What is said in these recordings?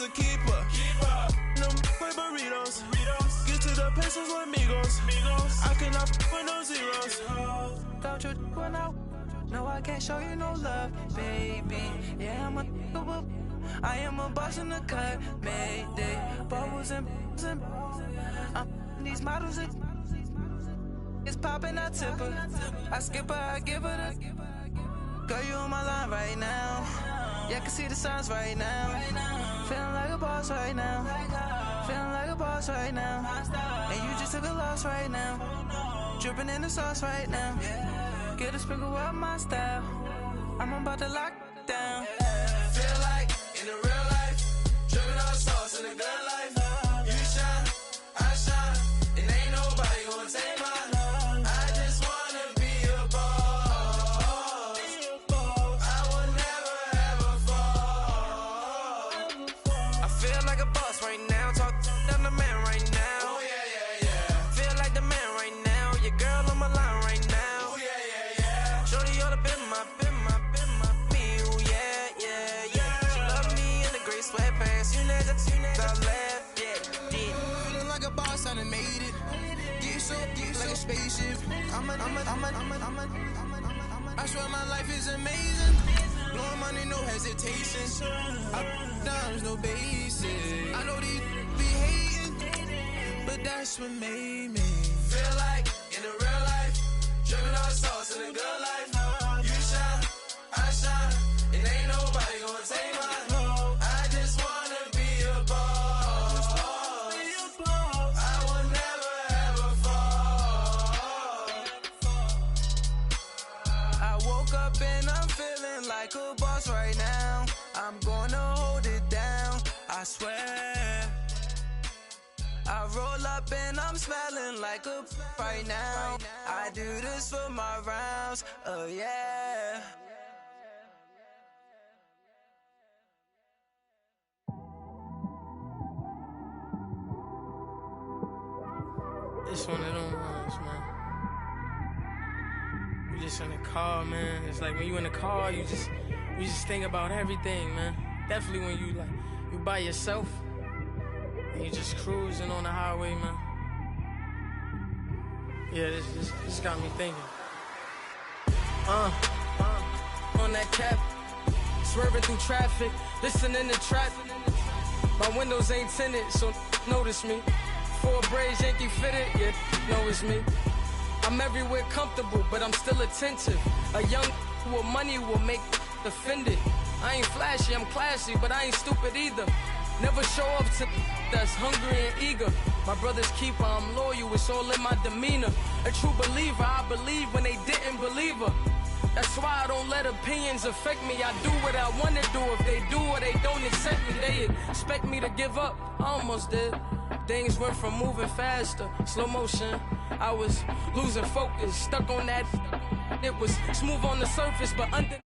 a keeper. Them play burritos. Get to the pesos with amigos. I cannot with no zeros. Don't you run out? No, I can't show you no love, baby. Yeah, I am a boss in the cut, Mayday. Bubbles and these models. It's popping, I tip her. I skip her, I give her the. Girl, you on my line right now. Yeah, I can see the signs right now. Feeling like a boss right now. Feeling like a boss right now. And you just took a loss right now. Dripping in the sauce right now. Get a sprinkle up my style. I'm about to lock down. Feel like in the real life, dripping on sauce in the good life. You shine, I shine, and ain't nobody gonna take mine. I just wanna be a boss. I will never ever fall. I feel like a boss right now. Talk to the man right now. Oh yeah. Feel like the man right now. Your girl on my line right now. Oh yeah. Shorty oughta been my me. Ooh yeah. She love me in the gray sweatpants. You never left, yeah. Feeling like a boss, I done made it. Get so like a spaceship. I swear my life is amazing. Blowing money, no hesitation. I dimes, no basic. I know these be hating, but that's what made me feel like in the real life, dripping on sauce in the good life. You shine, I shine, and ain't nobody gonna take mine. I just wanna be a boss. I will never ever fall. I woke up and I'm feeling like a boss right now. I'm gonna hold it down, I swear. I roll up and I'm smelling like a right now. I do this for my rounds, oh yeah. It's one of them ones, man. You just in the car, man. It's like when you in the car, you just think about everything, man. Definitely when you by yourself and you just cruising on the highway, man. Yeah, this got me thinking. On that cap, swerving through traffic, listening to trap. My windows ain't tinted, so notice me. 4 braids, Yankee fitted, yeah, know it's me. I'm everywhere comfortable, but I'm still attentive. A young with money will make offended. I ain't flashy, I'm classy, but I ain't stupid either. Never show up to that's hungry and eager. My brother's keeper, I'm loyal, it's all in my demeanor. A true believer, I believe when they didn't believe her. That's why I don't let opinions affect me. I do what I wanna do. If they do or they don't accept me, they expect me to give up. I almost did. Things went from moving faster, slow motion. I was losing focus, stuck on that. It was smooth on the surface, but under.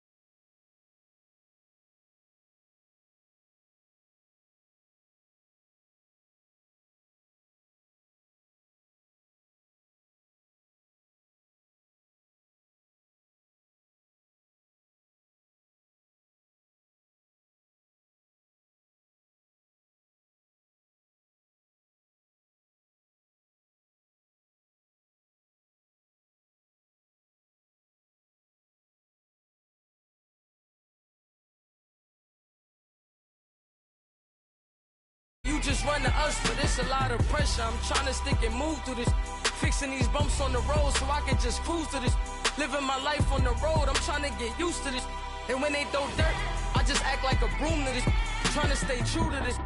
Just run to us, but it's a lot of pressure. I'm trying to stick and move through this. Fixing these bumps on the road so I can just cruise to this. Living my life on the road, I'm trying to get used to this. And when they throw dirt, I just act like a broom to this. Trying to stay true to this.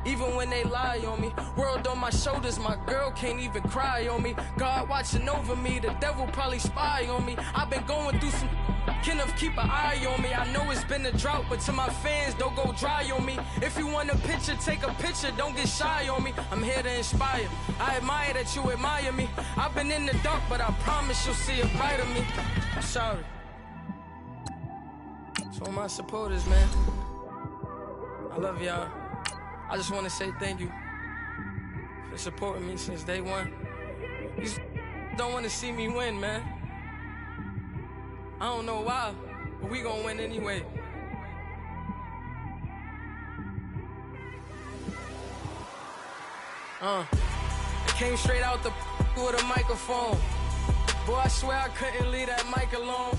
Even when they lie on me. World on my shoulders, my girl can't even cry on me. God watching over me, the devil probably spy on me. I've been going through some. Kenneth, keep an eye on me. I know it's been a drought, but to my fans, don't go dry on me. If you want a picture, take a picture, don't get shy on me. I'm here to inspire. I admire that you admire me. I've been in the dark, but I promise you'll see a bright of me. I'm sorry. To all my supporters, man. I love y'all. I just want to say thank you for supporting me since day one. These don't want to see me win, man. I don't know why, but we gonna win anyway. I came straight out the with a microphone. Boy, I swear I couldn't leave that mic alone.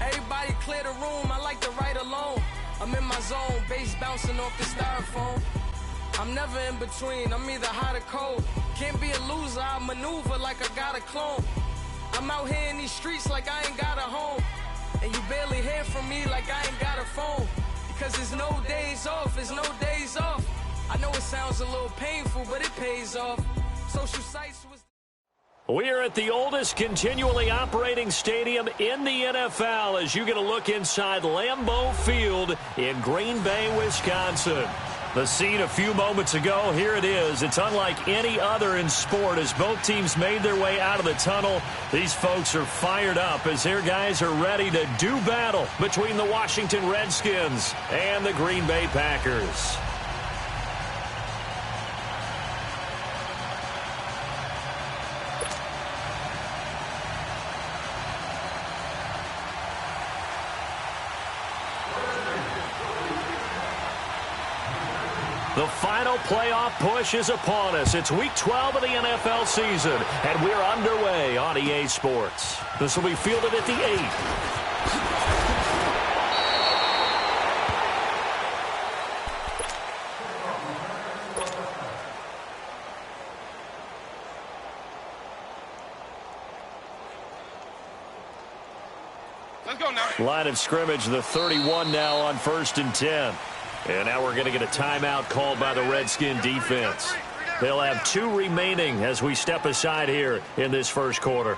Everybody clear the room, I like to write alone. I'm in my zone, bass bouncing off the styrofoam. I'm never in between, I'm either hot or cold. Can't be a loser, I maneuver like I got a clone. I'm out here in these streets like I ain't got a home. And you barely hear from me like I ain't got a phone. Because there's no days off, there's no days off. I know it sounds a little painful, but it pays off. Social sites was... We are at the oldest continually operating stadium in the NFL as you get a look inside Lambeau Field in Green Bay, Wisconsin. The scene a few moments ago, here it is. It's unlike any other in sport as both teams made their way out of the tunnel. These folks are fired up as their guys are ready to do battle between the Washington Redskins and the Green Bay Packers. The final playoff push is upon us. It's Week 12 of the NFL season, and we're underway on EA Sports. This will be fielded at the 8. Let's go now. Line of scrimmage, the 31 now on 1st and 10. And now we're going to get a timeout called by the Redskin defense. They'll have 2 remaining as we step aside here in this first quarter.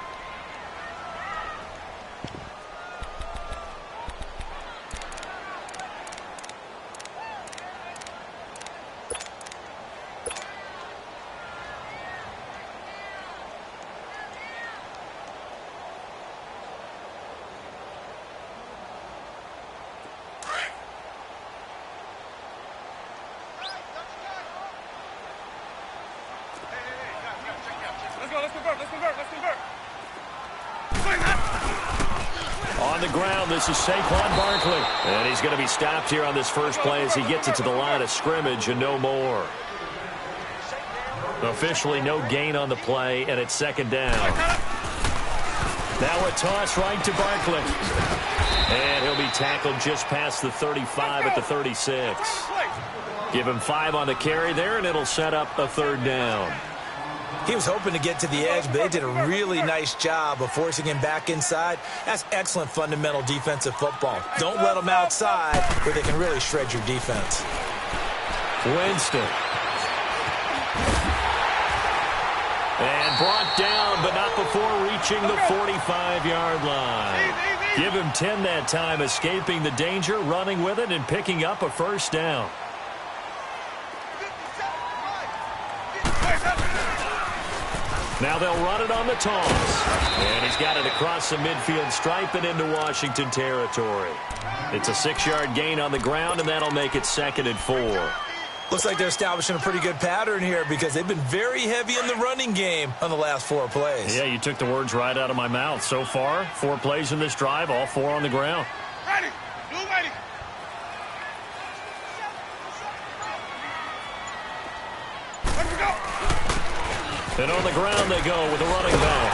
On the ground, this is Saquon Barkley. And he's going to be stopped here on this first play as he gets it to the line of scrimmage and no more. Officially no gain on the play, and it's 2nd down. Now a toss right to Barkley. And he'll be tackled just past the 35 at the 36. Give him 5 on the carry there, and it'll set up a 3rd down. He was hoping to get to the edge, but they did a really nice job of forcing him back inside. That's excellent fundamental defensive football. Don't let them outside where they can really shred your defense. Winston. And brought down, but not before reaching the 45-yard line. Give him 10 that time, escaping the danger, running with it, and picking up a 1st down. Now they'll run it on the toss. And he's got it across the midfield stripe and into Washington territory. It's a 6-yard gain on the ground, and that'll make it 2nd and 4. Looks like they're establishing a pretty good pattern here because they've been very heavy in the running game on the last 4 plays. Yeah, you took the words right out of my mouth. So far, 4 plays in this drive, all 4 on the ground. Ready. Blue ready. Let's go. And on the ground they go with a running back.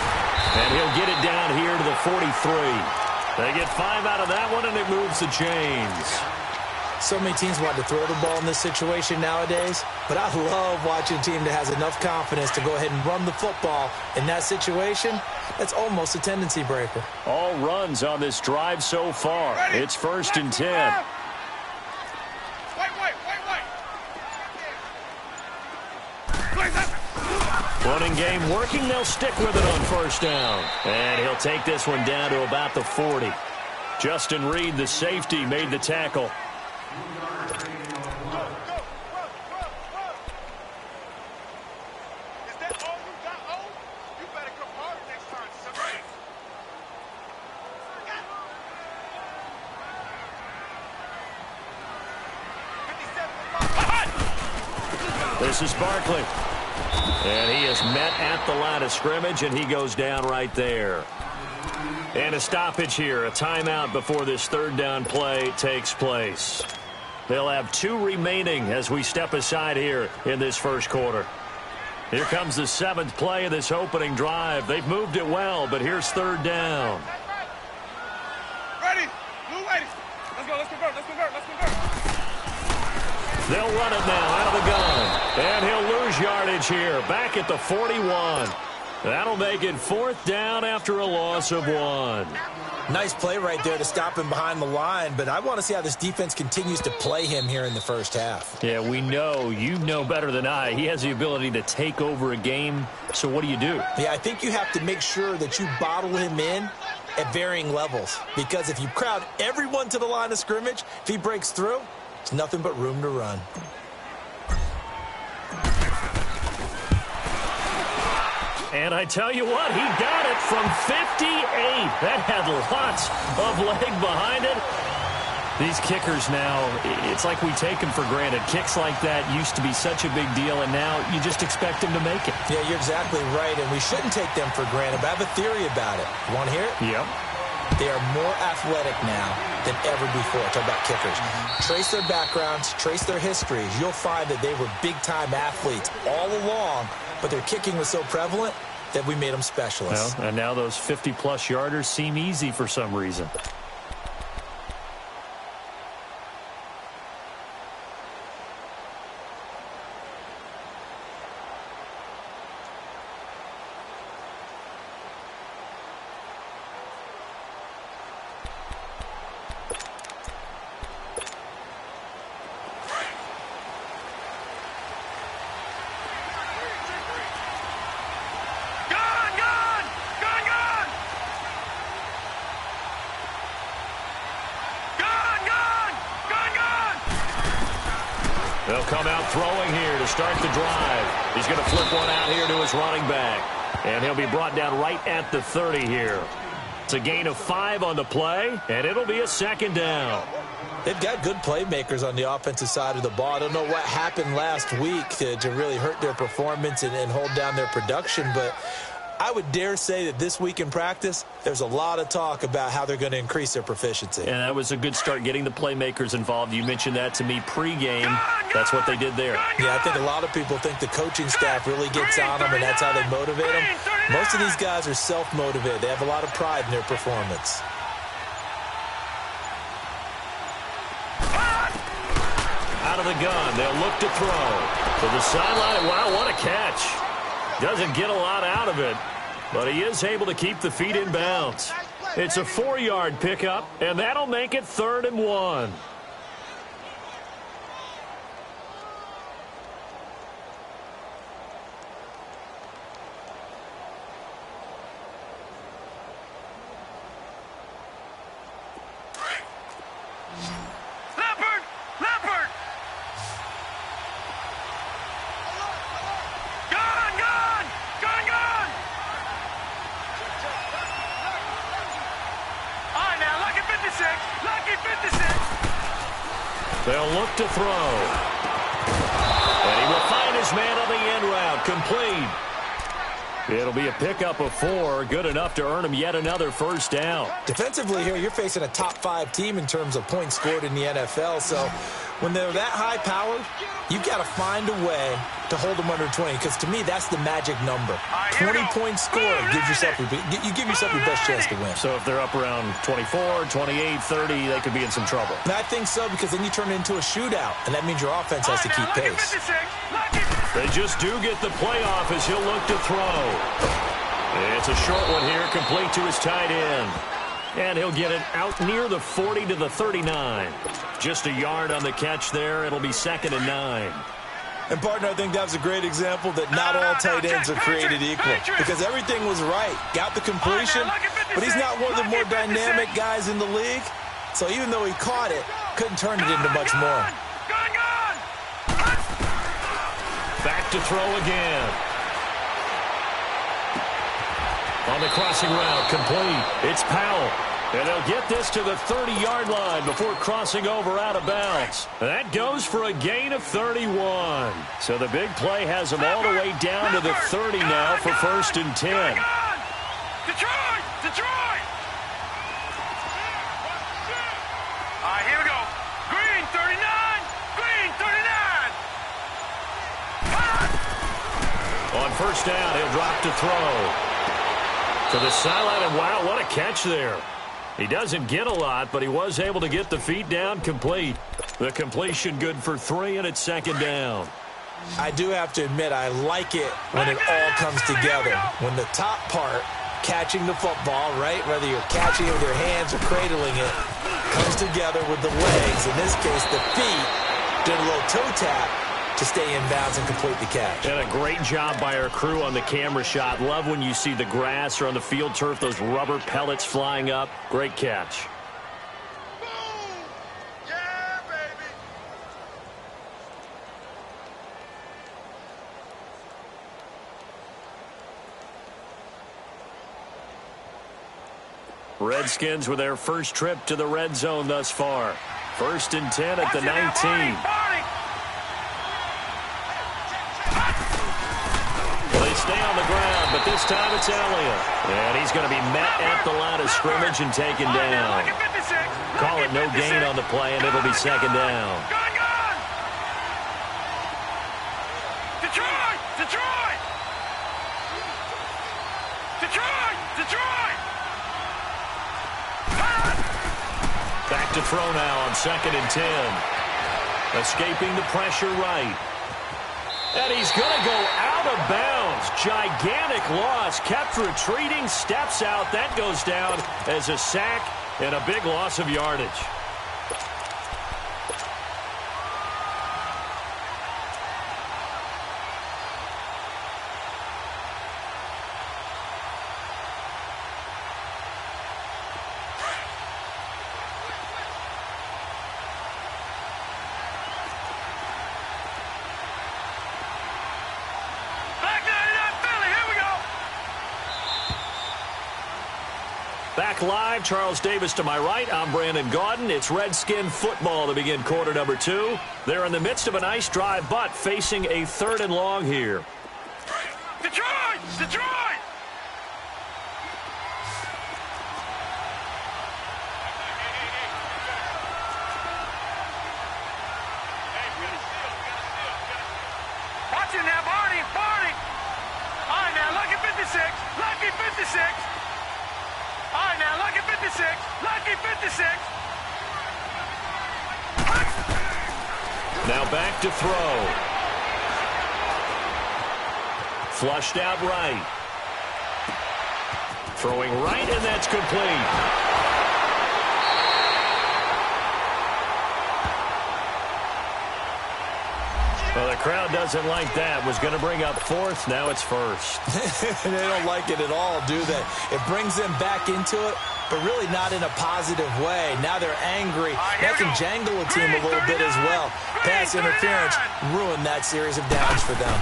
And he'll get it down here to the 43. They get 5 out of that one, and it moves the chains. So many teams want to throw the ball in this situation nowadays, but I love watching a team that has enough confidence to go ahead and run the football. In that situation, that's almost a tendency breaker. All runs on this drive so far. Ready. It's 1st and 10. Running game working. They'll stick with it on 1st down. And he'll take this one down to about the 40. Justin Reed, the safety, made the tackle. This is Barkley. And he is met at the line of scrimmage, and he goes down right there. And a stoppage here, a timeout before this 3rd down play takes place. They'll have 2 remaining as we step aside here in this first quarter. Here comes the 7th play of this opening drive. They've moved it well, but here's 3rd down. Ready. Blue ready. Let's go. Let's convert. Let's convert. Let's convert. They'll run it now out of the gun. And he'll lose yardage here. Back at the 41. That'll make it 4th down after a loss of 1. Nice play right there to stop him behind the line, but I want to see how this defense continues to play him here in the first half. Yeah, we know. You know better than I. He has the ability to take over a game, so what do you do? Yeah, I think you have to make sure that you bottle him in at varying levels, because if you crowd everyone to the line of scrimmage, if he breaks through, it's nothing but room to run. And I tell you what, he got it from 58. That had lots of leg behind it. These kickers now, it's like we take them for granted. Kicks like that used to be such a big deal, and now you just expect them to make it. Yeah, you're exactly right, and we shouldn't take them for granted, but I have a theory about it. You want to hear it? Yep. They are more athletic now than ever before. Talk about kickers. Trace their backgrounds, trace their histories. You'll find that they were big-time athletes all along, but their kicking was so prevalent that we made them specialists. Well, and now those 50-plus yarders seem easy for some reason. They'll come out throwing here to start the drive. He's going to flip one out here to his running back. And he'll be brought down right at the 30 here. It's a gain of 5 on the play, and it'll be a 2nd down. They've got good playmakers on the offensive side of the ball. I don't know what happened last week to really hurt their performance and hold down their production, but I would dare say that this week in practice, there's a lot of talk about how they're going to increase their proficiency. And that was a good start getting the playmakers involved. You mentioned that to me pregame. That's what they did there. Yeah, I think a lot of people think the coaching staff really gets on them, and that's how they motivate them. Most of these guys are self-motivated. They have a lot of pride in their performance. Out of the gun, they'll look to throw. To the sideline, wow, what a catch. Doesn't get a lot out of it, but he is able to keep the feet in bounds. It's a 4-yard pickup, and that'll make it 3rd and 1. They'll look to throw. And he will find his man on the end route. Complete. It'll be a pickup of 4. Good enough to earn him yet another 1st down. Defensively here, you're facing a top-5 team in terms of points scored in the NFL. So when they're that high-powered, you've got to find a way to hold them under 20, because to me, that's the magic number. 20 points scored gives yourself your best chance to win. So if they're up around 24, 28, 30, they could be in some trouble. And I think so, because then you turn it into a shootout, and that means your offense has to keep pace. They just do get the playoff as he'll look to throw. It's a short one here, complete to his tight end. And he'll get it out near the 40 to the 39. Just a yard on the catch there. It'll be 2nd and 9. And, partner, I think that was a great example that not all tight ends are created equal, because everything was right. Got the completion, but he's not one of the more dynamic guys in the league. So even though he caught it, couldn't turn it into much more. Back to throw again. On the crossing route, complete. It's Powell. And they'll get this to the 30-yard line before crossing over out of bounds. That goes for a gain of 31. So the big play has them all the way down to the 30 now for 1st and 10. Detroit! All right, here we go. Green, 39. Green, 39. On first down, he'll drop to throw. To the sideline, and wow, what a catch there. He doesn't get a lot, but he was able to get the feet down complete. The completion good for 3, and it's second down. I do have to admit, I like it when it all comes together. When the top part, catching the football, right, whether you're catching it with your hands or cradling it, comes together with the legs. In this case, the feet did a little toe tap to stay in bounds and complete the catch. And a great job by our crew on the camera shot. Love when you see the grass or on the field turf, those rubber pellets flying up. Great catch. Boom! Yeah, baby! Redskins with their first trip to the red zone thus far. 1st and 10 at the 19. They stay on the ground, but this time it's Elliott. And he's going to be met at the line of scrimmage and taken down. Call it no gain on the play, and it'll be second down. Detroit! Detroit! Detroit! Detroit! Back to throw now on 2nd and 10. Escaping the pressure right. And he's going to go out of bounds. Gigantic loss. Kept retreating. Steps out. That goes down as a sack and a big loss of yardage. Back live, Charles Davis to my right. I'm Brandon Gaudin. It's Redskin football to begin quarter number 2. They're in the midst of a nice drive, but facing a 3rd and long here. Detroit! Detroit! Watch it now, Barney! Barney! All right, now, lucky 56! Lucky 56! All right, now, lucky 56. Lucky 56. Now back to throw. Flushed out right. Throwing right, and that's complete. Well, the crowd doesn't like that. Was going to bring up 4th. Now it's 1st. They don't like it at all, do they? It brings them back into it, but really not in a positive way. Now they're angry. That can jangle a team a little bit as well. Pass interference ruined that series of downs for them.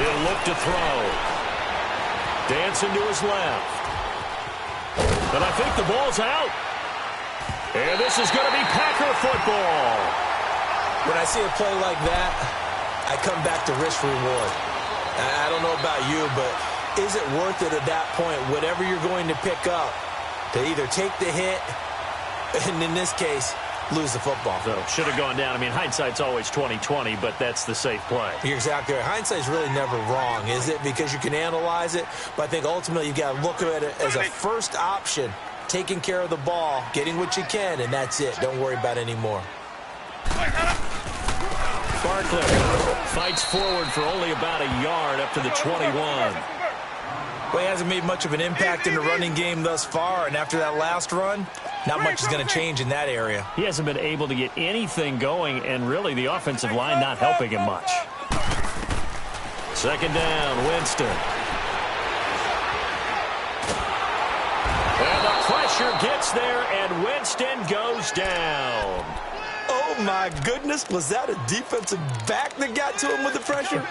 He'll look to throw. Dancing to his left. But I think the ball's out. And this is going to be Packer football. When I see a play like that, I come back to risk reward. I don't know about you, but is it worth it at that point, whatever you're going to pick up, to either take the hit, and in this case, lose the football? So should have gone down. I mean, hindsight's always 20/20, but that's the safe play. You're exactly right. Hindsight's really never wrong, is it? Because you can analyze it, but I think ultimately you've got to look at it as a first option, taking care of the ball, getting what you can, and that's it. Don't worry about it anymore. Barkley fights forward for only about a yard up to the 21. Well, he hasn't made much of an impact in the running game thus far, and after that last run, not much is going to change in that area. He hasn't been able to get anything going, and really the offensive line not helping him much. 2nd down, Winston. And the pressure gets there, and Winston goes down. Oh, my goodness. Was that a defensive back that got to him with the pressure?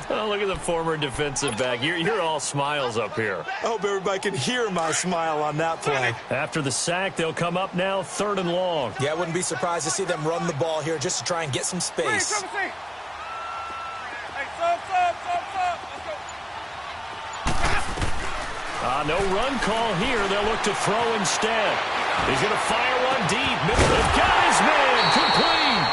Oh, look at the former defensive back. You're all smiles up here. I hope everybody can hear my smile on that play. After the sack, they'll come up now 3rd and long. Yeah, I wouldn't be surprised to see them run the ball here just to try and get some space. Hey, No run call here. They'll look to throw instead. He's going to fire one deep. They've got his man complete.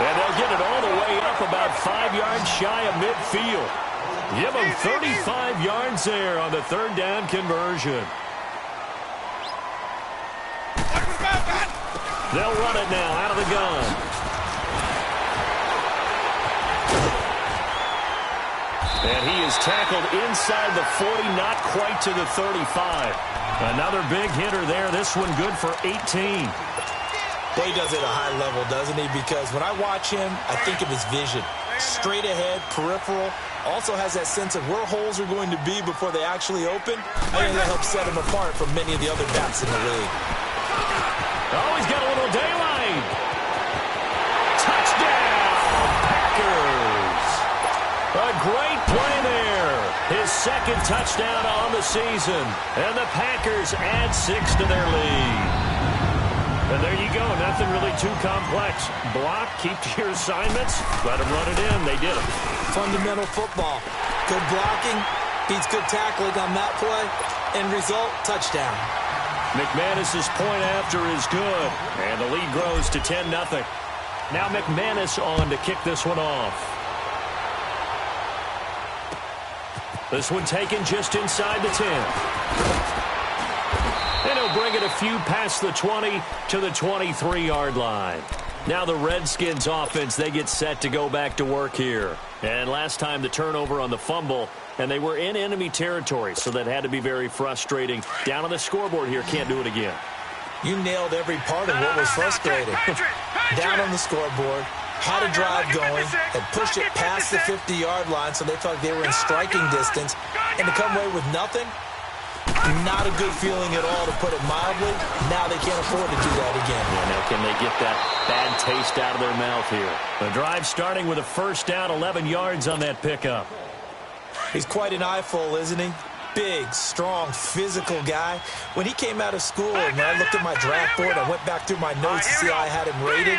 And they'll get it all the way up about 5 yards shy of midfield. Give them 35 yards there on the third down conversion. They'll run it now out of the gun. And he is tackled inside the 40, not quite to the 35. Another big hitter there. This one good for 18. Well, he does it at a high level, doesn't he? Because when I watch him, I think of his vision. Straight ahead, peripheral. Also has that sense of where holes are going to be before they actually open. I think that helps set him apart from many of the other backs in the league. Oh, he's got a little daylight. Touchdown, Packers. A great play there. His second touchdown on the season. And the Packers add 6 to their lead. And there you go. Nothing really too complex. Block, keep to your assignments, let them run it in. They did it. Fundamental football. Good blocking, beats good tackling on that play. End result, touchdown. McManus's point after is good. And the lead grows to 10-0. Now McManus on to kick this one off. This one taken just inside the 10. And he'll bring it a few past the 20 to the 23-yard line. Now the Redskins offense, they get set to go back to work here. And last time the turnover on the fumble, and they were in enemy territory, so that had to be very frustrating. Down on the scoreboard here, can't do it again. You nailed every part of what was frustrating. Down on the scoreboard, had a drive going, had pushed it past the 50-yard line, so they felt like they were in striking distance, and to come away with nothing, not a good feeling at all, to put it mildly. Now they can't afford to do that again. Yeah, now can they get that bad taste out of their mouth here? The drive starting with a first down, 11 yards on that pickup. He's quite an eyeful, isn't he? Big, strong, physical guy. When he came out of school, and when I looked at my draft board, I went back through my notes to see how I had him rated.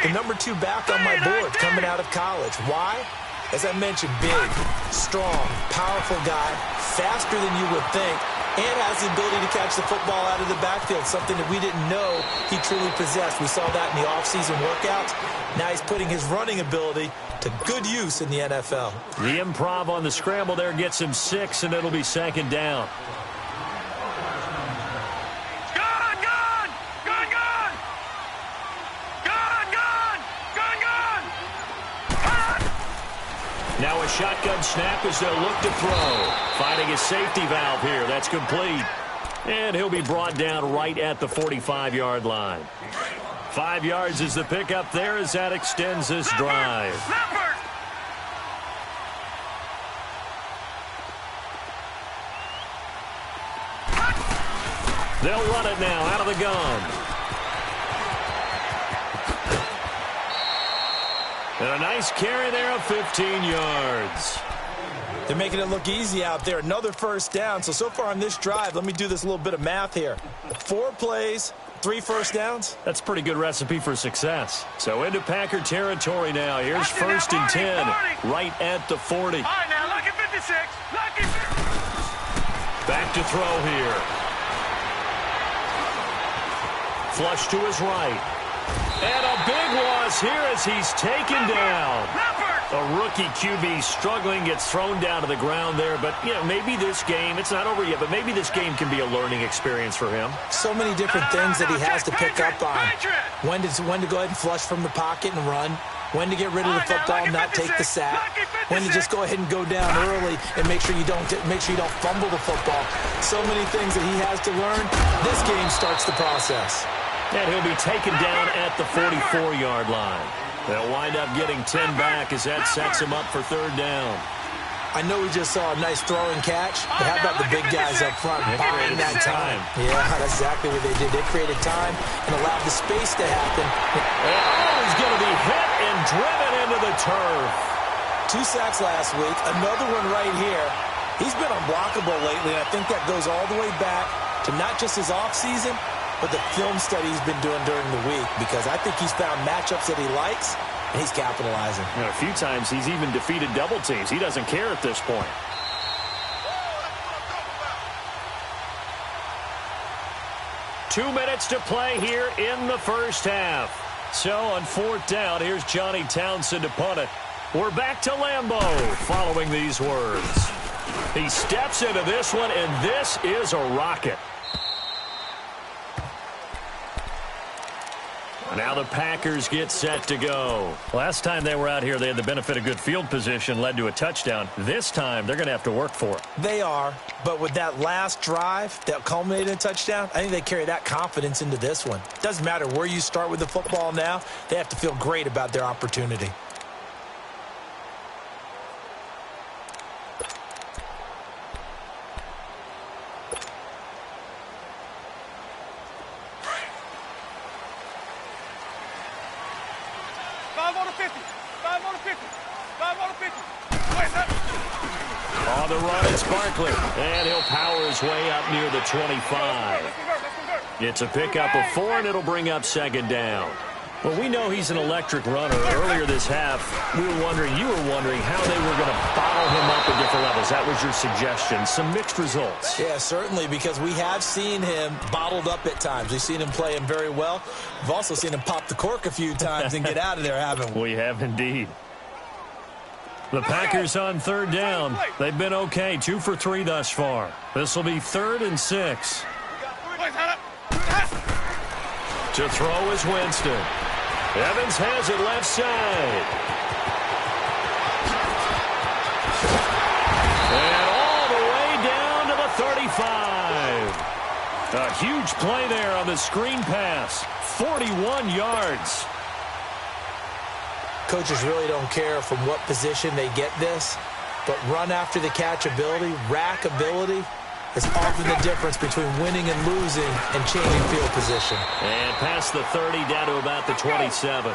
The number 2 back on my board coming out of college. Why? As I mentioned, big, strong, powerful guy, faster than you would think, and has the ability to catch the football out of the backfield, something that we didn't know he truly possessed. We saw that in the offseason workouts. Now he's putting his running ability to good use in the NFL. The improv on the scramble there gets him 6, and it'll be second down. Now a shotgun snap as they'll look to throw. Finding his safety valve here. That's complete. And he'll be brought down right at the 45-yard line. 5 yards is the pickup there as that extends this drive. They'll run it now out of the gun. And a nice carry there of 15 yards. They're making it look easy out there. Another first down. So far on this drive, let me do this little bit of math here. 4 plays, 3 first downs. That's a pretty good recipe for success. So into Packer territory now. Here's first and 10, right at the 40. All right, now look at 56. Look at... Back to throw here. Flush to his right. And a big loss here as he's taken down. A rookie QB struggling, gets thrown down to the ground there. But, you know, maybe this game, it's not over yet, but maybe this game can be a learning experience for him. So many different things that he has to pick up on. When to go ahead and flush from the pocket and run. When to get rid of the football and not take the sack. When to just go ahead and go down early and make sure you don't fumble the football. So many things that he has to learn. This game starts the process. And he'll be taken down at the 44-yard line. They'll wind up getting 10 back as that sets him up for third down. I know we just saw a nice throw and catch, but how about the big guys up front buying that time? Yeah, that's exactly what they did. They created time and allowed the space to happen. Oh, he's going to be hit and driven into the turf. 2 sacks last week, another one right here. He's been unblockable lately, and I think that goes all the way back to not just his offseason, but the film study he's been doing during the week, because I think he's found matchups that he likes, and he's capitalizing. You know, a few times he's even defeated double teams. He doesn't care at this point. Two minutes to play here in the first half. So on fourth down, here's Johnny Townsend to punt it. We're back to Lambeau following these words. He steps into this one, and this is a rocket. Now the Packers get set to go. Last time they were out here, they had the benefit of good field position, led to a touchdown. This time, they're going to have to work for it. They are, but with that last drive that culminated in a touchdown, I think they carry that confidence into this one. Doesn't matter where you start with the football now, they have to feel great about their opportunity. On the run, it's Barkley, and he'll power his way up near the 25. It's a pickup of 4, and it'll bring up second down. Well, we know he's an electric runner. Earlier this half, you were wondering how they were going to bottle him up at different levels. That was your suggestion. Some mixed results. Yeah, certainly, because we have seen him bottled up at times. We've seen him play him very well. We've also seen him pop the cork a few times and get out of there, haven't we? We have indeed. The Packers on third down. They've been okay, 2 for 3 thus far. This will be 3rd and 6. To throw is Winston. Evans has it left side. And all the way down to the 35. A huge play there on the screen pass. 41 yards. Coaches really don't care from what position they get this, but run after the catch ability, rack ability, is often the difference between winning and losing and changing field position. And past the 30 down to about the 27.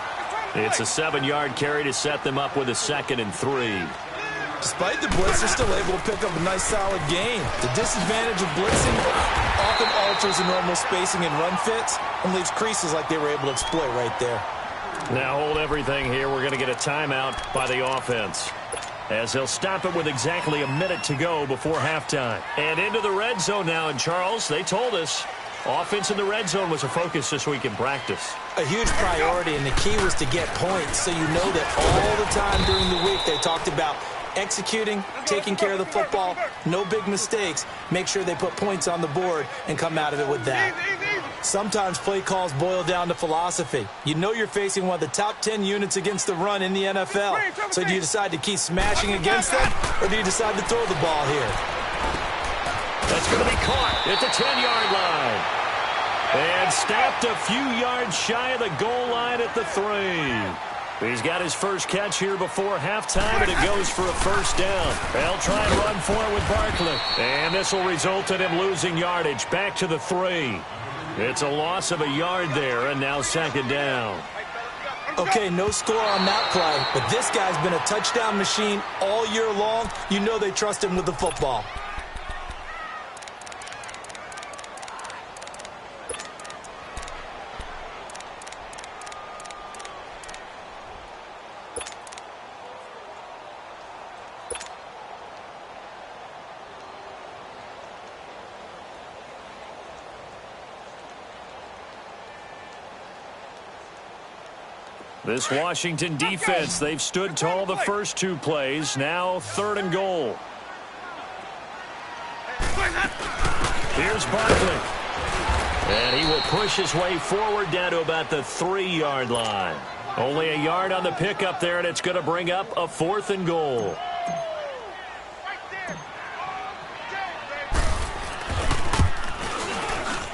It's a 7-yard carry to set them up with a 2nd and 3. Despite the blitz, they're still able to pick up a nice solid gain. The disadvantage of blitzing often alters the normal spacing and run fits and leaves creases like they were able to exploit right there. Now hold everything here. We're going to get a timeout by the offense, as they'll stop it with exactly a minute to go before halftime. And into the red zone now. And Charles, they told us offense in the red zone was a focus this week in practice. A huge priority, and the key was to get points. So you know that all the time during the week they talked about executing, taking care of the football, no big mistakes, make sure they put points on the board and come out of it with that. Sometimes play calls boil down to philosophy. You know you're facing one of the top 10 units against the run in the NFL. So do you decide to keep smashing against them, or do you decide to throw the ball here? That's going to be caught at the 10-yard line. And snapped a few yards shy of the goal line at the 3. He's got his first catch here before halftime, and it goes for a first down. They'll try and run for it with Barkley. And this will result in him losing yardage back to the 3. It's a loss of a yard there, and now second down. Okay, no score on that play, but this guy's been a touchdown machine all year long. You know they trust him with the football. This Washington defense, they've stood tall the first 2 plays. Now 3rd and goal. Here's Barkley. And he will push his way forward down to about the 3-yard line. Only a yard on the pickup there, and it's going to bring up a 4th and goal.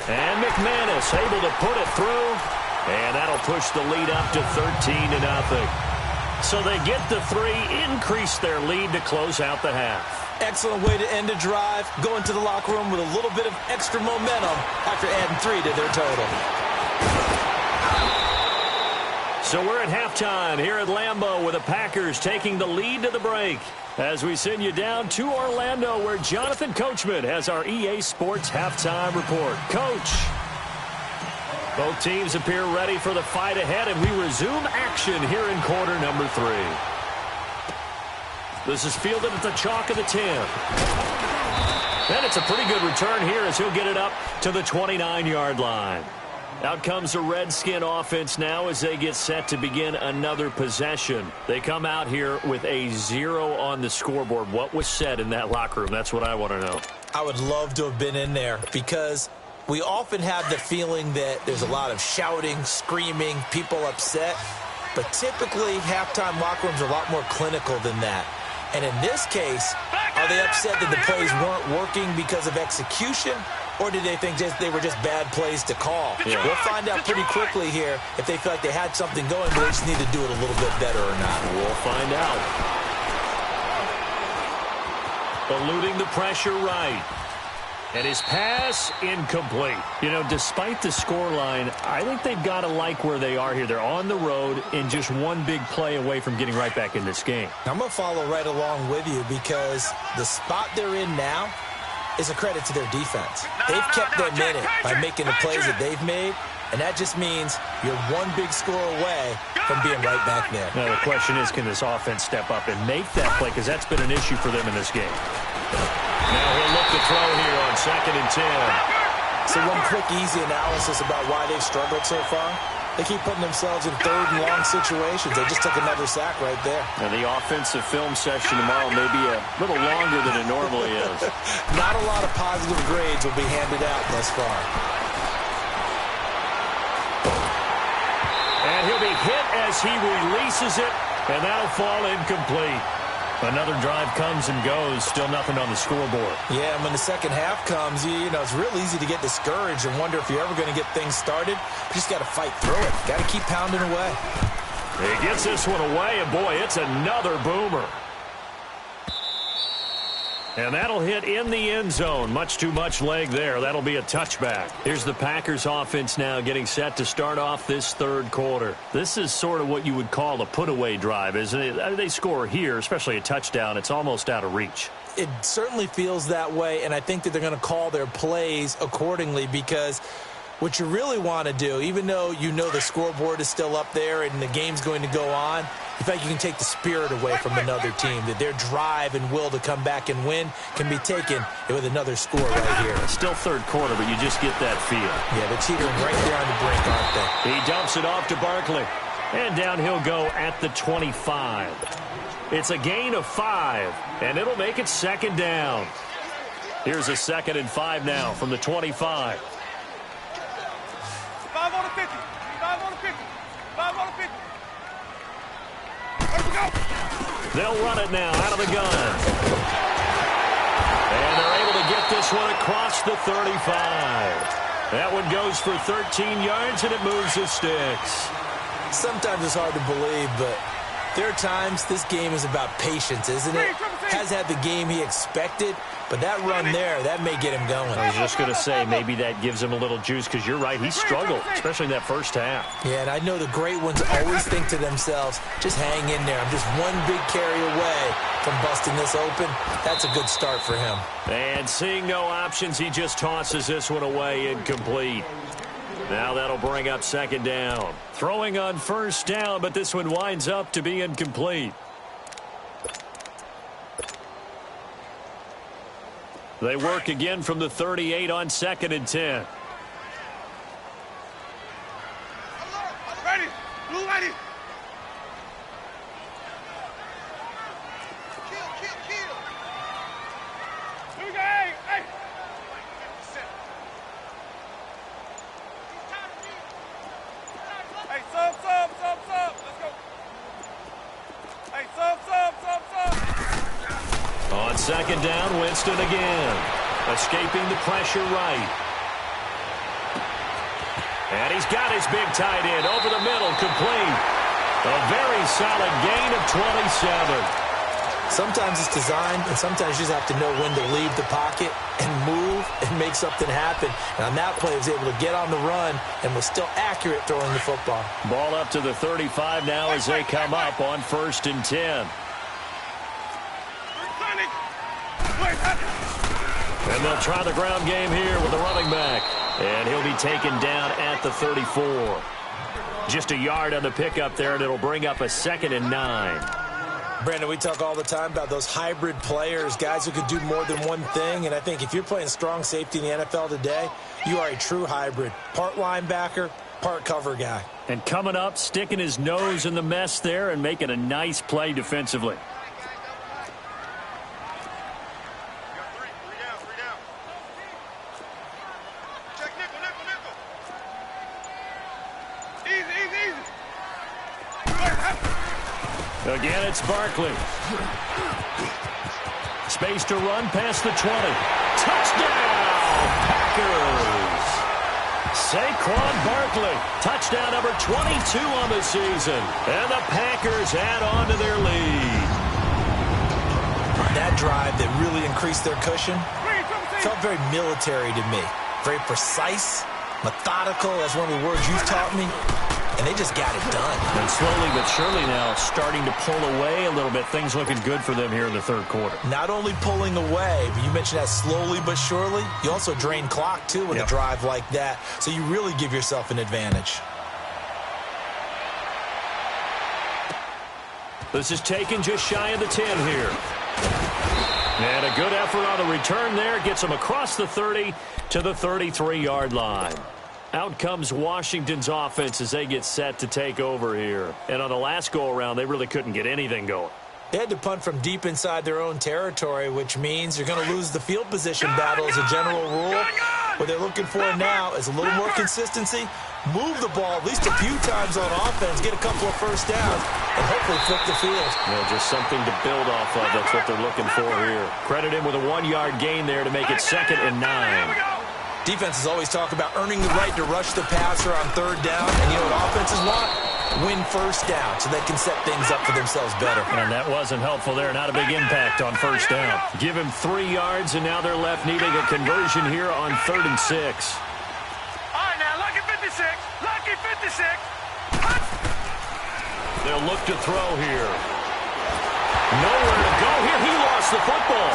And McManus able to put it through. And that'll push the lead up to 13-0. So they get the 3, increase their lead to close out the half. Excellent way to end a drive. Go into the locker room with a little bit of extra momentum after adding 3 to their total. So we're at halftime here at Lambeau with the Packers taking the lead to the break. As we send you down to Orlando, where Jonathan Coachman has our EA Sports halftime report. Coach. Both teams appear ready for the fight ahead, and we resume action here in quarter number 3. This is fielded at the chalk of the 10. And it's a pretty good return here as he'll get it up to the 29-yard line. Out comes the Redskin offense now as they get set to begin another possession. They come out here with a 0 on the scoreboard. What was said in that locker room? That's what I want to know. I would love to have been in there because we often have the feeling that there's a lot of shouting, screaming, people upset. But typically, halftime locker rooms are a lot more clinical than that. And in this case, are they upset that the plays weren't working because of execution? Or did they think they were just bad plays to call? Yeah. We'll find out pretty quickly here if they feel like they had something going, but they just need to do it a little bit better or not. We'll find out. Eluding the pressure right. And his pass incomplete. You know, despite the scoreline, I think they've got to like where they are here. They're on the road and just one big play away from getting right back in this game. I'm going to follow right along with you because the spot they're in now is a credit to their defense. They've kept them in it by making the plays that they've made, and that just means you're one big score away from being right back there. Now, the question is, can this offense step up and make that play? Because that's been an issue for them in this game. Now he'll look to throw here on 2nd and 10. So one quick, easy analysis about why they've struggled so far. They keep putting themselves in 3rd and long situations. They just took another sack right there. Now, the offensive film session tomorrow may be a little longer than it normally is. Not a lot of positive grades will be handed out thus far. And he'll be hit as he releases it, and that'll fall incomplete. Another drive comes and goes, still nothing on the scoreboard. Yeah, and when the second half comes, you know, it's real easy to get discouraged and wonder if you're ever going to get things started. You just got to fight through it. Got to keep pounding away. He gets this one away, and boy, it's another boomer. And that'll hit in the end zone. Much too much leg there. That'll be a touchback. Here's the Packers offense now getting set to start off this 3rd quarter. This is sort of what you would call a put-away drive, isn't it? They score here, especially a touchdown. It's almost out of reach. It certainly feels that way, and I think that they're going to call their plays accordingly because what you really want to do, even though you know the scoreboard is still up there and the game's going to go on, in fact, you can take the spirit away from another team, that their drive and will to come back and win can be taken with another score right here. Still 3rd quarter, but you just get that feel. Yeah, they're teetering right there on the brink, aren't they? He dumps it off to Barkley. And down he'll go at the 25. It's a gain of 5, and it'll make it 2nd down. Here's a 2nd and 5 now from the 25. 5 on the 50. 5 on the 50. 5 on the 50. They'll run it now out of the gun. And they're able to get this one across the 35. That one goes for 13 yards, and it moves the sticks. Sometimes it's hard to believe, but there are times this game is about patience, isn't it? Has had the game he expected, but that run there, that may get him going. I was just going to say, maybe that gives him a little juice, because you're right, he struggled, especially in that first half. Yeah, and I know the great ones always think to themselves, just hang in there. I'm just one big carry away from busting this open. That's a good start for him. And seeing no options, he just tosses this one away incomplete. Now that'll bring up 2nd down. Throwing on 1st down, but this one winds up to be incomplete. They work again from the 38 on 2nd and 10. Ready. Blue ready. Kill. Here we go. Hey. Hey, sub. Let's go. Hey, sub. On 2nd down, Winston again. Escaping the pressure right. And he's got his big tight end over the middle, complete. A very solid gain of 27. Sometimes it's designed, and sometimes you just have to know when to leave the pocket and move and make something happen. And on that play, he was able to get on the run and was still accurate throwing the football. Ball up to the 35 now as they come up on 1st and 10. And they'll try the ground game here with the running back. And he'll be taken down at the 34. Just a yard on the pickup there, and it'll bring up a 2nd and 9. Brandon, we talk all the time about those hybrid players, guys who could do more than one thing. And I think if you're playing strong safety in the NFL today, you are a true hybrid. Part linebacker, part cover guy. And coming up, sticking his nose in the mess there and making a nice play defensively. Again, it's Barkley. Space to run past the 20. Touchdown, Packers! Saquon Barkley, touchdown number 22 on the season. And the Packers add on to their lead. That drive that really increased their cushion felt very military to me. Very precise, methodical. That's one of the words you've taught me. And they just got it done. And slowly but surely now starting to pull away a little bit. Things looking good for them here in the third quarter. Not only pulling away, but you mentioned that slowly but surely. You also drain clock, too, with a drive like that. So you really give yourself an advantage. This is taken just shy of the 10 here. And a good effort on the return there. Gets them across the 30 to the 33-yard line. Out comes Washington's offense as they get set to take over here. And on the last go-around, they really couldn't get anything going. They had to punt from deep inside their own territory, which means you're going to lose the field position battle as a general rule. What they're looking for now is a little more consistency, move the ball at least a few times on offense, get a couple of first downs, and hopefully flip the field. Yeah, just something to build off of. That's what they're looking for here. Credit him with a 1-yard gain there to make it 2nd and 9. Defenses always talk about earning the right to rush the passer on 3rd down. And you know what offenses want? Win first down so they can set things up for themselves better. And that wasn't helpful there. Not a big impact on first down. Give him 3 yards, and now they're left needing a conversion here on 3rd and 6. All right, now, lucky 56. Lucky 56. They'll look to throw here. Nowhere to go here. He lost the football.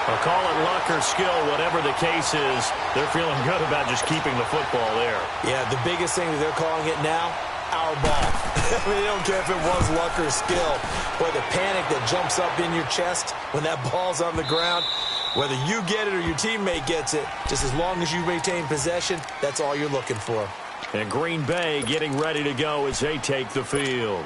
I'll call it luck or skill, whatever the case is. They're feeling good about just keeping the football there. Yeah, the biggest thing that they're calling it now, our ball. I mean, they don't care if it was luck or skill. Boy, the panic that jumps up in your chest when that ball's on the ground, whether you get it or your teammate gets it, just as long as you maintain possession, that's all you're looking for. And Green Bay getting ready to go as they take the field.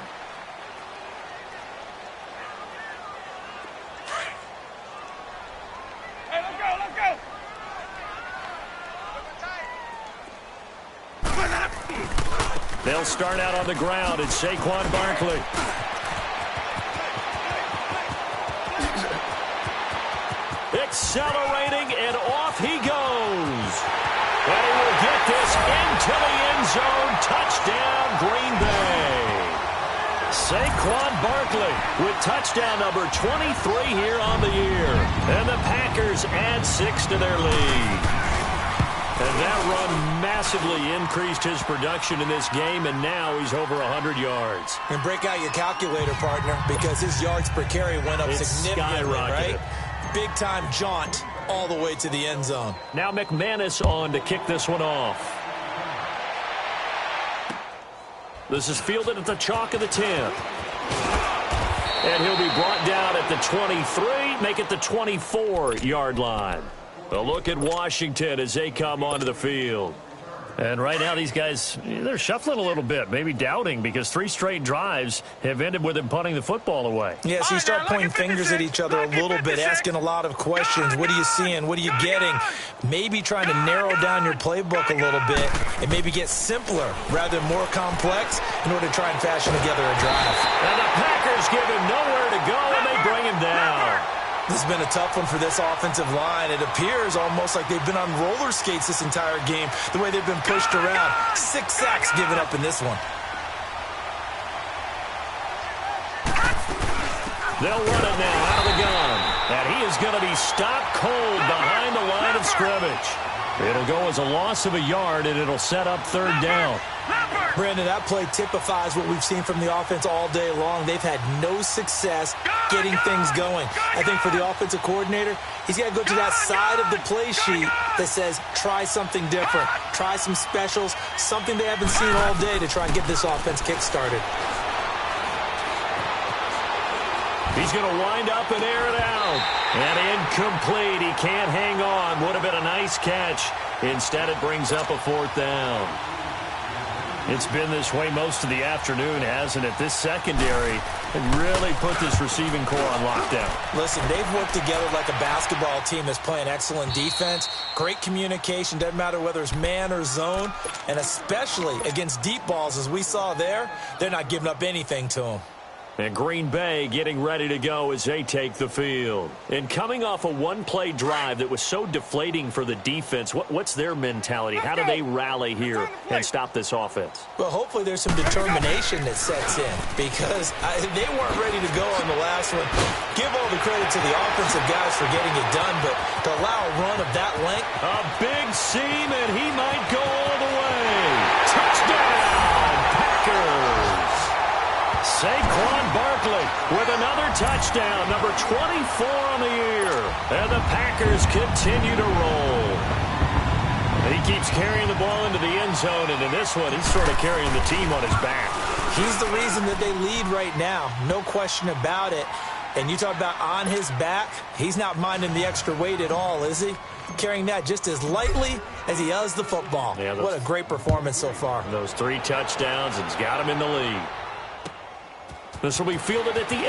They'll start out on the ground. It's Saquon Barkley. Accelerating, and off he goes. And he will get this into the end zone. Touchdown, Green Bay. Saquon Barkley with touchdown number 23 here on the year. And the Packers add 6 to their lead. And that run massively increased his production in this game, and now he's over 100 yards. And break out your calculator, partner, because his yards per carry went up significantly, right? Big-time jaunt all the way to the end zone. Now McManus on to kick this one off. This is fielded at the chalk of the 10. And he'll be brought down at the 23, make it the 24-yard line. A look at Washington as they come onto the field. And right now these guys, they're shuffling a little bit, maybe doubting, because 3 straight drives have ended with them punting the football away. Yeah, so you start pointing fingers at each other a little bit, asking a lot of questions. What are you seeing? What are you getting? Maybe trying to narrow down your playbook a little bit and maybe get simpler rather than more complex in order to try and fashion together a drive. And the Packers give him nowhere to go, and they bring him down. This has been a tough one for this offensive line. It appears almost like they've been on roller skates this entire game, the way they've been pushed around. 6 sacks given up in this one. They'll run it now out of the gun. And he is going to be stopped cold behind the line of scrimmage. It'll go as a loss of a yard, and it'll set up 3rd down. Brandon, that play typifies what we've seen from the offense all day long. They've had no success getting things going. I think for the offensive coordinator, he's got to go to that side of the play sheet that says, try something different, try some specials, something they haven't seen all day to try and get this offense kick-started. He's going to wind up and air it out. And incomplete. He can't hang on. Would have been a nice catch. Instead, it brings up a 4th down. It's been this way most of the afternoon, hasn't it? This secondary had really put this receiving core on lockdown. Listen, they've worked together like a basketball team that's playing excellent defense. Great communication. Doesn't matter whether it's man or zone. And especially against deep balls, as we saw there, they're not giving up anything to them. And Green Bay getting ready to go as they take the field. And coming off a one-play drive that was so deflating for the defense, what's their mentality? How do they rally here and stop this offense? Well, hopefully there's some determination that sets in because they weren't ready to go on the last one. Give all the credit to the offensive guys for getting it done, but to allow a run of that length. A big seam, and he might go all the way. Touchdown, Packers! Saquon Barkley with another touchdown, number 24 on the year. And the Packers continue to roll. He keeps carrying the ball into the end zone, and in this one, he's sort of carrying the team on his back. He's the reason that they lead right now, no question about it. And you talk about on his back, he's not minding the extra weight at all, is he? Carrying that just as lightly as he does the football. Yeah, what a great performance so far. Those 3 touchdowns, it's got him in the lead. This will be fielded at the 8.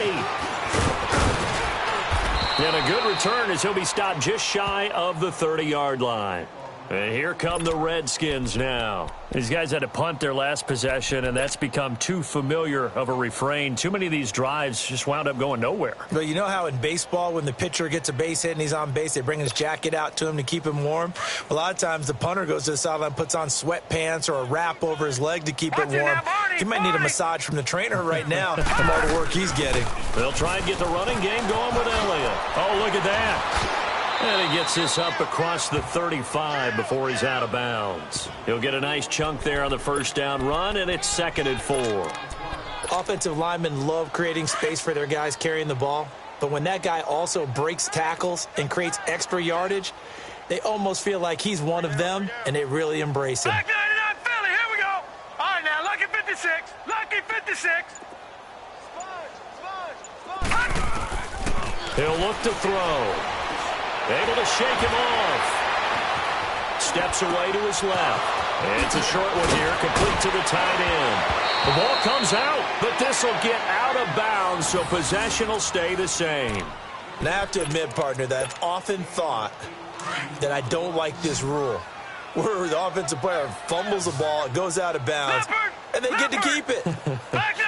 And a good return as he'll be stopped just shy of the 30-yard line. And here come the Redskins now. These guys had to punt their last possession, and that's become too familiar of a refrain. Too many of these drives just wound up going nowhere. But you know how in baseball, when the pitcher gets a base hit and he's on base, they bring his jacket out to him to keep him warm? A lot of times the punter goes to the sideline, puts on sweatpants or a wrap over his leg to keep it warm. He might need a massage from the trainer right now from all the work he's getting. They'll try and get the running game going with Elliott. Oh, look at that. And he gets this up across the 35 before he's out of bounds. He'll get a nice chunk there on the first down run, and it's 2nd and 4. Offensive linemen love creating space for their guys carrying the ball. But when that guy also breaks tackles and creates extra yardage, they almost feel like he's one of them, and they really embrace him. Back 99 Philly, here we go. All right, now, lucky 56. Lucky 56. He'll look to throw. Able to shake him off. Steps away to his left. And it's a short one here, complete to the tight end. The ball comes out, but this will get out of bounds, so possession will stay the same. And I have to admit, partner, that I've often thought that I don't like this rule, where the offensive player fumbles the ball, it goes out of bounds, and they get to keep it.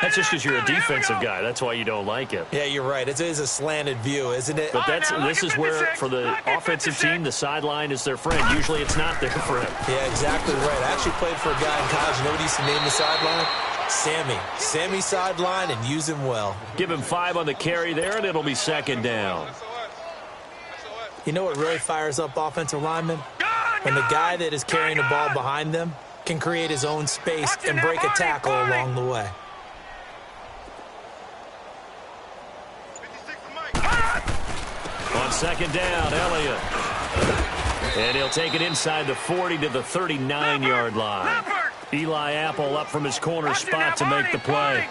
That's just because you're a defensive guy. That's why you don't like it. Yeah, you're right. It is a slanted view, isn't it? But this is where, for the offensive team, the sideline is their friend. Usually it's not their friend. Yeah, exactly right. I actually played for a guy in college. You know what he used to name the sideline? Sammy. Sammy sideline, and use him well. Give him 5 on the carry there, and it'll be 2nd down. You know what really fires up offensive linemen? When the guy that is carrying the ball behind them can create his own space and break a tackle along the way. On 2nd down, Elliott. And he'll take it inside the 40 to the 39-yard line. Eli Apple up from his corner spot to make the play.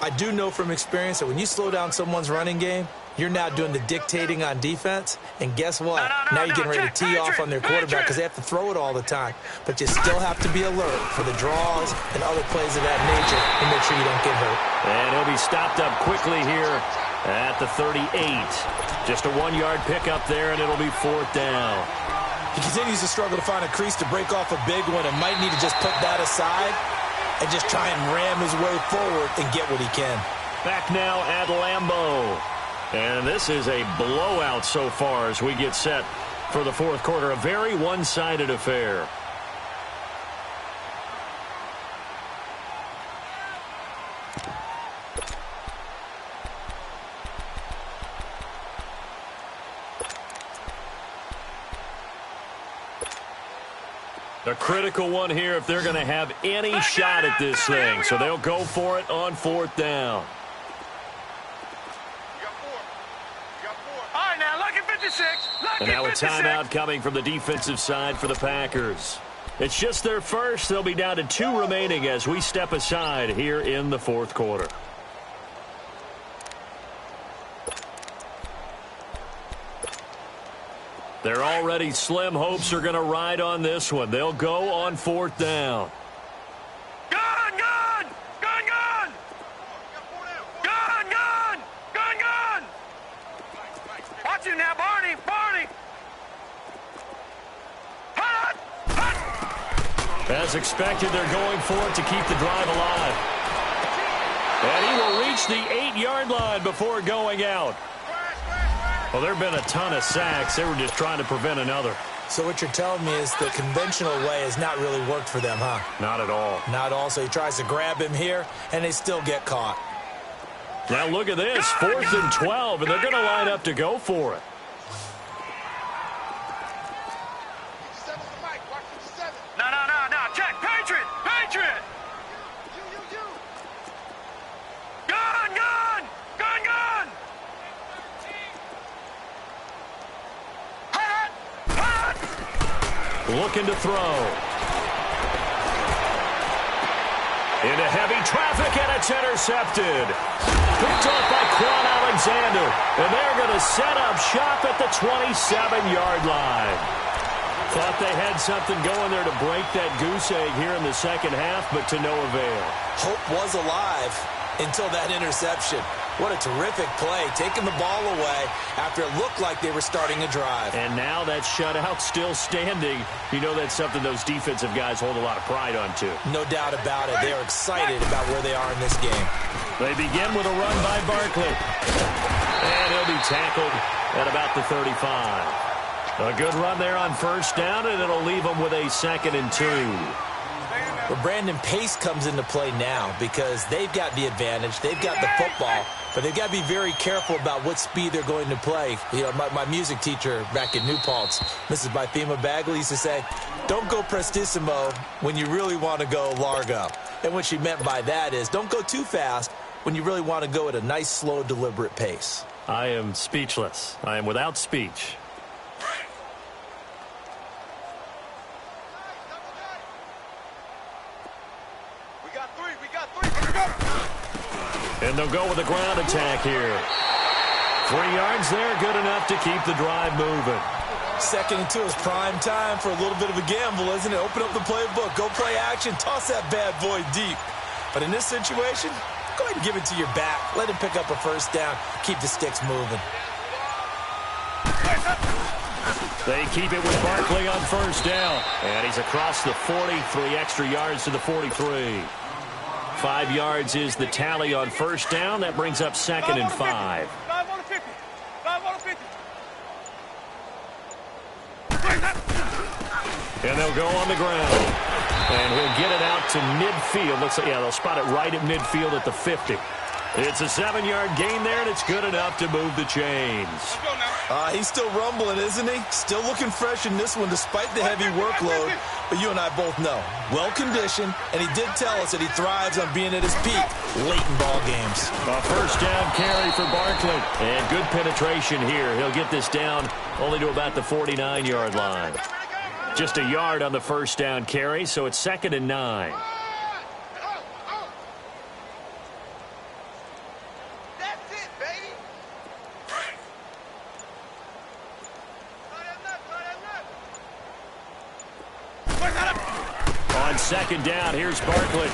I do know from experience that when you slow down someone's running game, you're now doing the dictating on defense. And guess what? Now you're getting ready to tee off on their quarterback because they have to throw it all the time. But you still have to be alert for the draws and other plays of that nature and make sure you don't get hurt. And he'll be stopped up quickly here at the 38. Just a 1-yard pickup there, and it'll be 4th down. He continues to struggle to find a crease to break off a big one and might need to just put that aside and just try and ram his way forward and get what he can. Back now at Lambeau. And this is a blowout so far as we get set for the 4th quarter. A very one-sided affair. A critical one here if they're going to have any shot at this thing. So they'll go for it on 4th down. And now a timeout coming from the defensive side for the Packers. It's just their first. They'll be down to 2 remaining as we step aside here in the 4th quarter. Their already slim hopes are going to ride on this one. They'll go on 4th down. Gun, gun! Gun, gun! Gun, gun! Gun, gun! Watch him now, Barney! Barney! Hut! Hut! As expected, they're going for it to keep the drive alive. And he will reach the 8-yard line before going out. Well, there have been a ton of sacks. They were just trying to prevent another. So what you're telling me is the conventional way has not really worked for them, huh? Not at all. Not at all. So he tries to grab him here, and they still get caught. Now look at this. 4th and 12, and they're going to line up to go for it. No. Check. Patriot! Patriot! Gun, gun! Gun, gun! Hut! Hut! Looking to throw. Into heavy traffic, and it's intercepted. Picked off by Quan Alexander. And they're going to set up shop at the 27-yard line. Thought they had something going there to break that goose egg here in the second half, but to no avail. Hope was alive until that interception. What a terrific play, taking the ball away after it looked like they were starting a drive. And now that shutout still standing. You know that's something those defensive guys hold a lot of pride on, too. No doubt about it. They are excited about where they are in this game. They begin with a run by Barkley. And he'll be tackled at about the 35. A good run there on 1st down, and it'll leave them with a 2nd and 2. Well, Brandon, pace comes into play now because they've got the advantage. They've got the football, but they've got to be very careful about what speed they're going to play. You know, my music teacher back in New Paltz, Mrs. Bythema Bagley, used to say, don't go prestissimo when you really want to go largo. And what she meant by that is don't go too fast when you really want to go at a nice, slow, deliberate pace. I am speechless. I am without speech. And they'll go with a ground attack here. 3 yards there, good enough to keep the drive moving. 2nd and 2 is prime time for a little bit of a gamble, isn't it? Open up the playbook, go play action, toss that bad boy deep. But in this situation, go ahead and give it to your back. Let him pick up a 1st down, keep the sticks moving. They keep it with Barkley on 1st down. And he's across the 40, 3 extra yards to the 43. 5 yards is the tally on 1st down. That brings up 2nd and 5. 5 on the 50. 5 on the 50. And they'll go on the ground. And he'll get it out to midfield. Looks like, yeah, they'll spot it right at midfield at the 50. It's a 7-yard gain there, and it's good enough to move the chains. He's still rumbling, isn't he? Still looking fresh in this one despite the heavy workload. But you and I both know, well-conditioned, and he did tell us that he thrives on being at his peak late in ball games. A 1st down carry for Barkley. And good penetration here. He'll get this down only to about the 49-yard line. Just a yard on the 1st down carry, so it's 2nd and 9. On 2nd down, here's Barkley.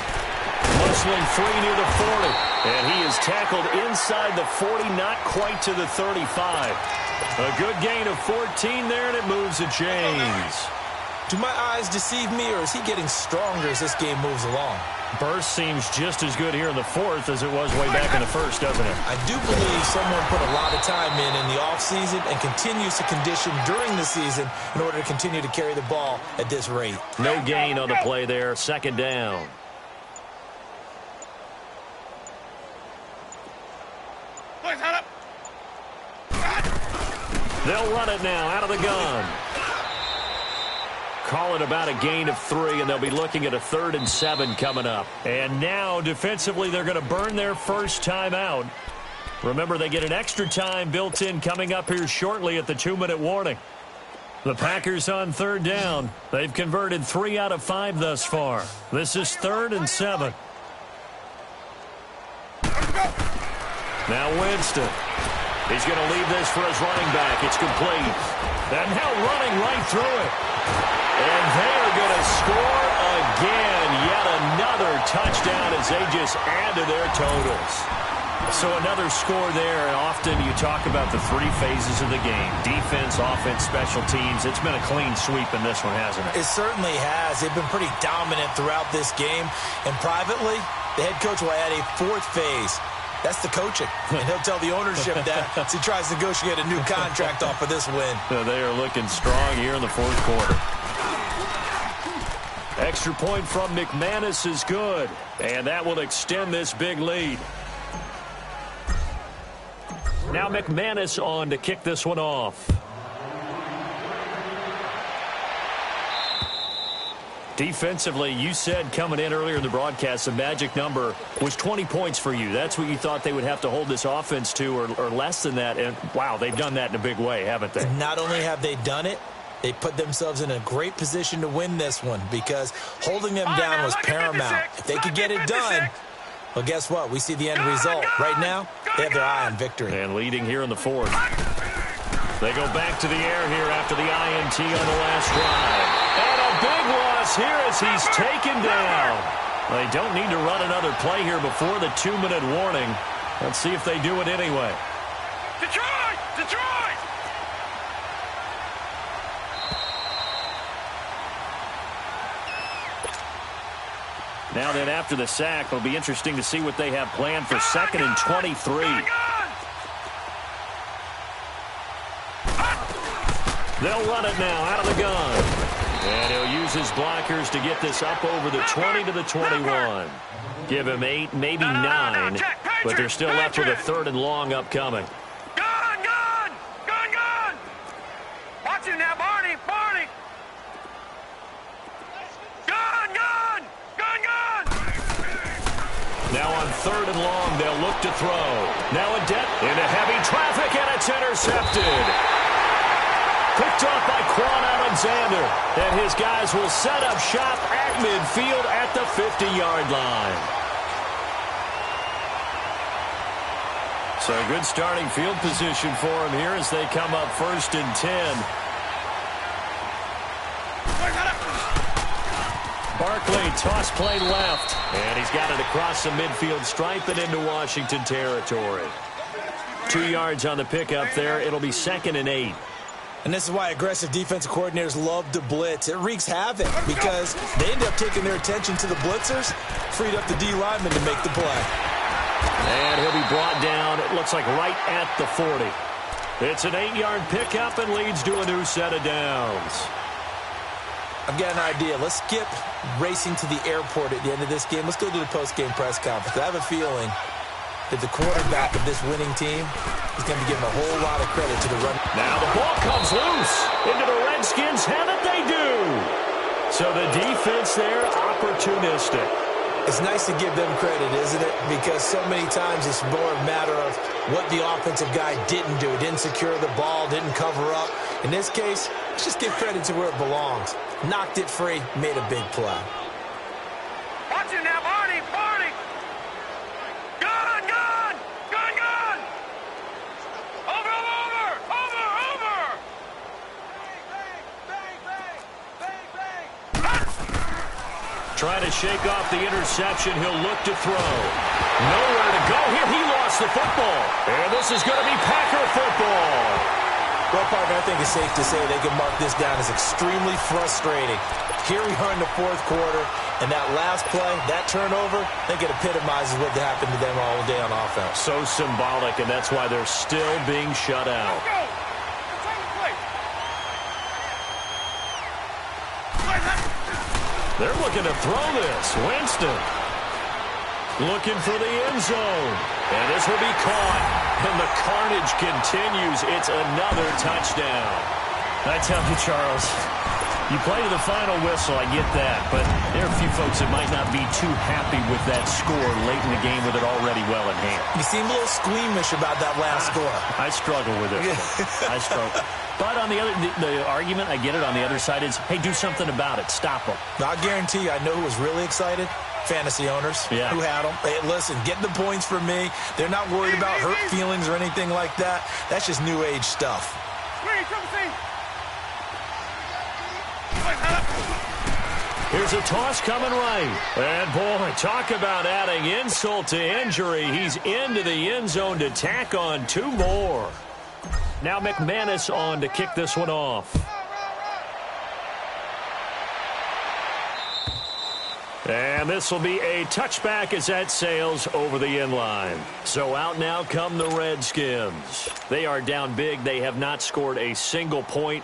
Muscling 3 near the 40. And he is tackled inside the 40, not quite to the 35. A good gain of 14 there, and it moves the chains. Do my eyes deceive me, or is he getting stronger as this game moves along? Burst seems just as good here in the 4th as it was way back in the 1st, doesn't it? I do believe someone put a lot of time in the offseason and continues to condition during the season in order to continue to carry the ball at this rate. No gain on the play there. 2nd down. They'll run it now out of the gun. Call it about a gain of 3, and they'll be looking at a 3rd and 7 coming up. And now, defensively, they're going to burn their first time out. Remember, they get an extra time built in coming up here shortly at the 2-minute warning. The Packers on 3rd down. They've converted 3 out of 5 thus far. This is 3rd and 7. Now Winston. He's going to leave this for his running back. It's complete. And now running right through it. And they are going to score again. Yet another touchdown as they just add to their totals. So another score there, and often you talk about the three phases of the game. Defense, offense, special teams. It's been a clean sweep in this one, hasn't it? It certainly has. They've been pretty dominant throughout this game. And privately, the head coach will add a fourth phase. That's the coaching. And he'll tell the ownership that as he tries to negotiate a new contract off of this win. So they are looking strong here in the fourth quarter. Extra point from McManus is good. And that will extend this big lead. Now McManus on to kick this one off. Defensively, you said coming in earlier in the broadcast, the magic number was 20 points for you. That's what you thought they would have to hold this offense to, or less than that. And, wow, they've done that in a big way, haven't they? Not only have they done it, they put themselves in a great position to win this one because holding them down was paramount. If they could get it done, well, guess what? We see the end result. Right now, they have their eye on victory. And leading here in the fourth. They go back to the air here after the INT on the last drive. And a big loss here as he's taken down. They don't need to run another play here before the 2-minute warning. Let's see if they do it anyway. Detroit! Detroit! Now then, after the sack, it'll be interesting to see what they have planned for 2nd and 23. They'll run it now out of the gun. And he'll use his blockers to get this up over the 20 to the 21. Give him 8, maybe 9, but they're still left with a 3rd and long upcoming. Gun, gun! Gun, gun! Watch him now, Barney! Barney! Gun, gun! Gun, gun! Now on 3rd and long, they'll look to throw. Now a depth into heavy traffic, and it's intercepted. Picked off by Quan Alexander. And his guys will set up shop at midfield at the 50-yard line. So good starting field position for him here as they come up 1st and 10. Barkley, toss play left. And he's got it across the midfield stripe and into Washington territory. 2 yards on the pickup there. It'll be 2nd and 8. And this is why aggressive defensive coordinators love to blitz. It wreaks havoc because they end up taking their attention to the blitzers, freed up the D lineman to make the play. And he'll be brought down, it looks like right at the 40. It's an 8-yard pickup and leads to a new set of downs. I've got an idea. Let's skip racing to the airport at the end of this game. Let's go to the post-game press conference. I have a feeling that the quarterback of this winning team is going to be given a whole lot of credit to the run. Now the ball comes loose into the Redskins. Have it, they do. So the defense there, opportunistic. It's nice to give them credit, isn't it? Because so many times it's more a matter of what the offensive guy didn't do. Didn't secure the ball, didn't cover up. In this case, let's just give credit to where it belongs. Knocked it free, made a big play. Watch him now, Barney! Barney! Gun, gun! Gun, gun! Over, over! Over, over! Bang, bang, bang! Bang, bang! Trying to shake off the interception. He'll look to throw. Nowhere to go here. He lost the football. And this is going to be Packer football. Well, partner, I think it's safe to say they can mark this down as extremely frustrating. Here we are in the fourth quarter, and that last play, that turnover, I think it epitomizes what happened to them all day on offense. So symbolic, and that's why they're still being shut out. They're looking to throw this. Winston looking for the end zone. And this will be caught. And the carnage continues. It's another touchdown. I tell you, Charles, you play to the final whistle, I get that. But there are a few folks that might not be too happy with that score late in the game with it already well in hand. You seem a little squeamish about that last score. I struggle with it. I struggle. But on the other, the argument, I get it, on the other side is, hey, do something about it. Stop them. Now, I guarantee you, I know who was really excited. fantasy owners who had them. Hey, listen, getting the points for me. They're not worried about hurt feelings or anything like that. That's just new age stuff. Here's a toss coming right. And, boy, talk about adding insult to injury. He's into the end zone to tack on 2 more. Now McManus on to kick this one off. And this will be a touchback as that sails over the end line. So out now come the Redskins. They are down big. They have not scored a single point.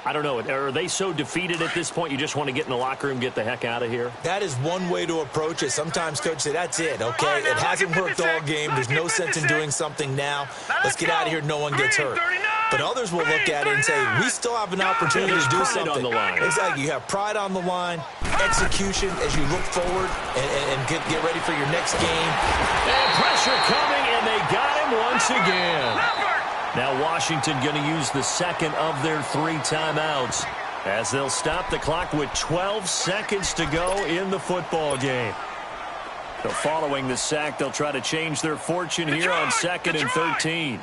I don't know. Are they so defeated at this point you just want to get in the locker room, get the heck out of here? That is one way to approach it. Sometimes coaches say, that's it, okay? It hasn't worked all game. There's no sense in doing something now. Let's get out of here. No one gets hurt. But others will look at it and say, we still have an opportunity to do something. On the line. Exactly. You have pride on the line, execution as you look forward and get ready for your next game. And pressure coming, and they got him once again. Now Washington going to use the second of their 3 timeouts as they'll stop the clock with 12 seconds to go in the football game. So following the sack, they'll try to change their fortune here on 2nd and 13.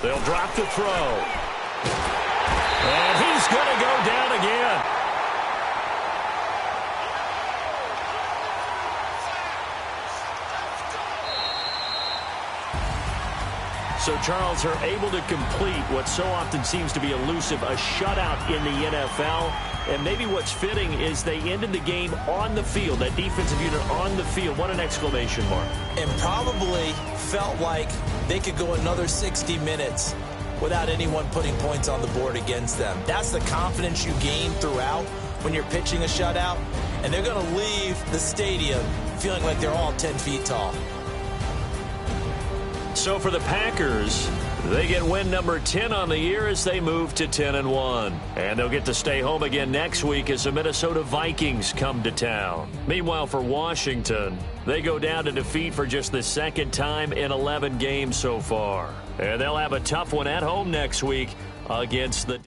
They'll drop the throw. And he's going to go down again. So, Charles, are able to complete what so often seems to be elusive, a shutout in the NFL. And maybe what's fitting is they ended the game on the field, that defensive unit on the field. What an exclamation mark. And probably felt like they could go another 60 minutes without anyone putting points on the board against them. That's the confidence you gain throughout when you're pitching a shutout. And they're going to leave the stadium feeling like they're all 10 feet tall. So for the Packers, they get win number 10 on the year as they move to 10-1. And they'll get to stay home again next week as the Minnesota Vikings come to town. Meanwhile, for Washington, they go down to defeat for just the 2nd time in 11 games so far. And they'll have a tough one at home next week against the...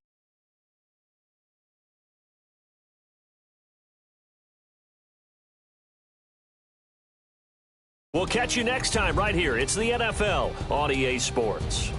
We'll catch you next time right here. It's the NFL on EA Sports.